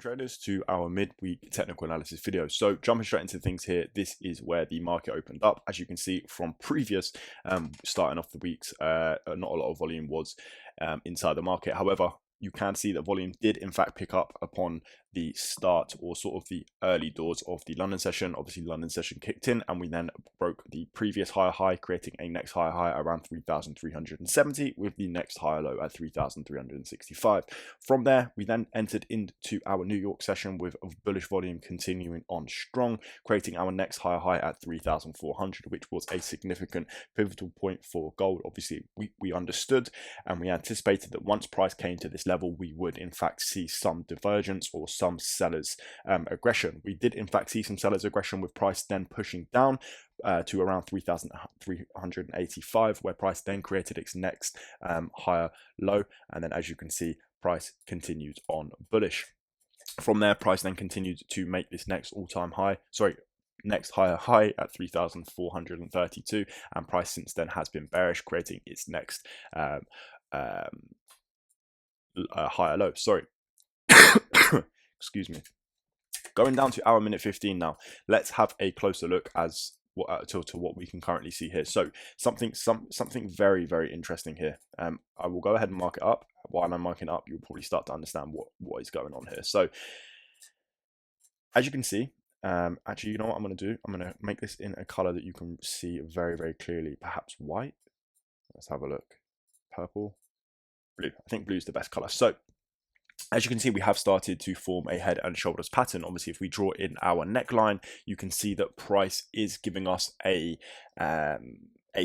traders, to our midweek technical analysis video. So jumping straight into things here, this is where the market opened up. As you can see from previous starting off the weeks, not a lot of volume was inside the market. However, you can see that volume did in fact pick up upon the start or sort of the early doors of the London session. Obviously, the London session kicked in and we then broke the previous higher high, creating a next higher high around 3,370 with the next higher low at 3,365. From there, we then entered into our New York session with bullish volume continuing on strong, creating our next higher high at 3,400, which was a significant pivotal point for gold. Obviously, we understood and we anticipated that once price came to this level, we would in fact see some divergence or some sellers aggression. We did in fact see some sellers aggression with price then pushing down to around 3,385, where price then created its next higher low, and then as you can see, price continued on bullish. From there, price then continued to make this next all-time high, next higher high at 3,432, and price since then has been bearish, creating its next higher low. Excuse me. Going down to our minute 15 now, let's have a closer look to what we can currently see here. So something very, very interesting here. I will go ahead and mark it up. While I'm marking it up, you'll probably start to understand what is going on here. So as you can see, actually, you know what I'm going to do? I'm going to make this in a color that you can see very, very clearly, perhaps white. Let's have a look. Purple, blue. I think blue is the best color. So as you can see, we have started to form a head and shoulders pattern. Obviously, if we draw in our neckline, you can see that price is giving us a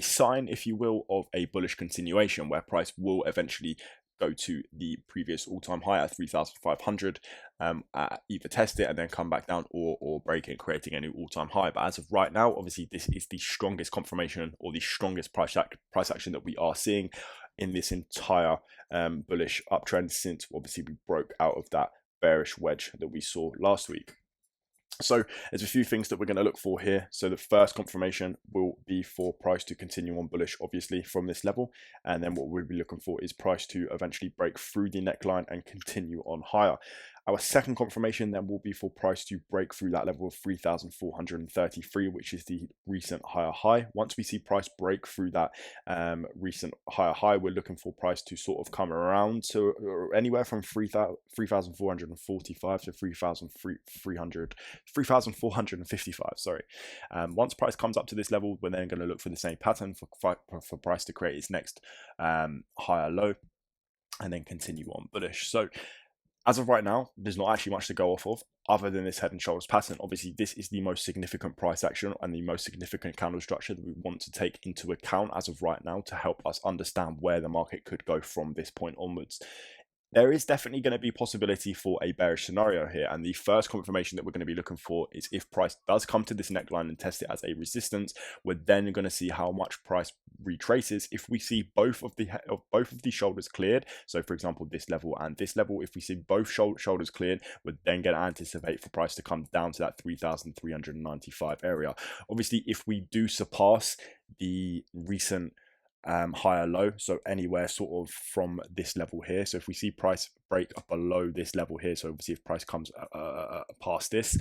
sign, if you will, of a bullish continuation, where price will eventually go to the previous all-time high at 3,500, either test it and then come back down, or break it, creating a new all-time high. But as of right now, obviously, this is the strongest confirmation or the strongest price action that we are seeing in this entire bullish uptrend since obviously we broke out of that bearish wedge that we saw last week. So there's a few things that we're going to look for here. So the first confirmation will be for price to continue on bullish, obviously, from this level. And then what we'll be looking for is price to eventually break through the neckline and continue on higher. Our second confirmation then will be for price to break through that level of 3,433, which is the recent higher high. Once we see price break through that recent higher high, we're looking for price to sort of come around to anywhere from 3,445 to 3,455. Sorry. Once price comes up to this level, we're then going to look for the same pattern for price to create its next higher low and then continue on bullish. So as of right now, there's not actually much to go off of other than this head and shoulders pattern. Obviously, this is the most significant price action and the most significant candle structure that we want to take into account as of right now to help us understand where the market could go from this point onwards. There is definitely going to be possibility for a bearish scenario here, and the first confirmation that we're going to be looking for is if price does come to this neckline and test it as a resistance. We're then going to see how much price retraces. If we see both of the shoulders cleared, so for example this level and this level, if we see both shoulders cleared, we're then going to anticipate for price to come down to that 3,395 area. Obviously, if we do surpass the recent higher low, so anywhere sort of from this level here, so if we see price break up below this level here, so obviously if price comes past this,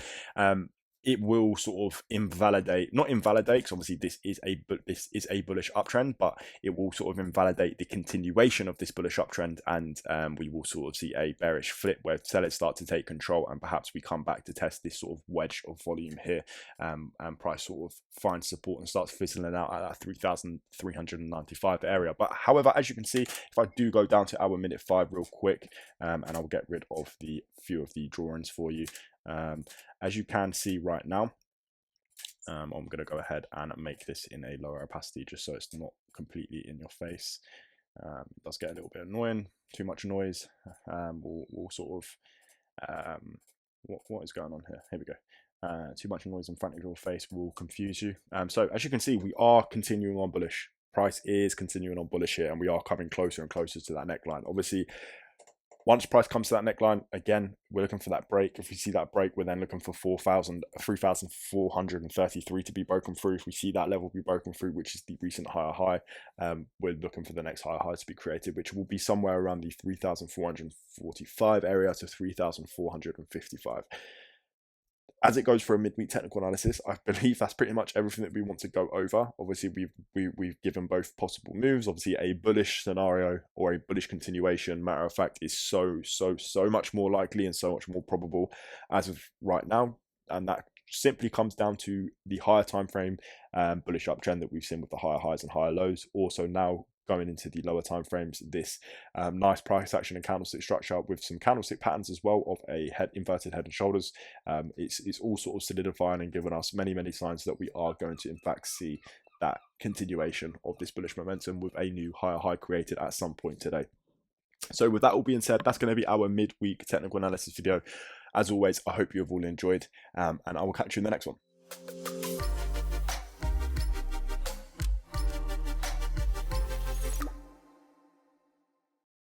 it will sort of not invalidate, because obviously this is a bullish uptrend, but it will sort of invalidate the continuation of this bullish uptrend, and we will sort of see a bearish flip where sellers start to take control, and perhaps we come back to test this sort of wedge of volume here, and price sort of finds support and starts fizzling out at that 3,395 area. But however, as you can see, if I do go down to our minute 5 real quick, and I'll get rid of the few of the drawings for you. As you can see right now, I'm going to go ahead and make this in a lower opacity just so it's not completely in your face. It does get a little bit annoying, too much noise. We'll sort of, what is going on here? Here we go. Too much noise in front of your face will confuse you. So as you can see, we are continuing on bullish. Price is continuing on bullish here, and we are coming closer and closer to that neckline. Obviously, Once price comes to that neckline, again, we're looking for that break. If we see that break, we're then looking for 3,433 to be broken through. If we see that level be broken through, which is the recent higher high, we're looking for the next higher high to be created, which will be somewhere around the 3,445 area to 3,455. As it goes for a midweek technical analysis, I believe that's pretty much everything that we want to go over. Obviously, we've given both possible moves. Obviously, a bullish scenario or a bullish continuation, matter of fact, is so much more likely and so much more probable as of right now. And that simply comes down to the higher time frame bullish uptrend that we've seen with the higher highs and higher lows. Also now going into the lower time frames, this nice price action and candlestick structure with some candlestick patterns as well of a inverted head and shoulders. It's all sort of solidifying and giving us many signs that we are going to in fact see that continuation of this bullish momentum with a new higher high created at some point today. So with that all being said, that's going to be our midweek technical analysis video. As always, I hope you have all enjoyed, and I will catch you in the next one.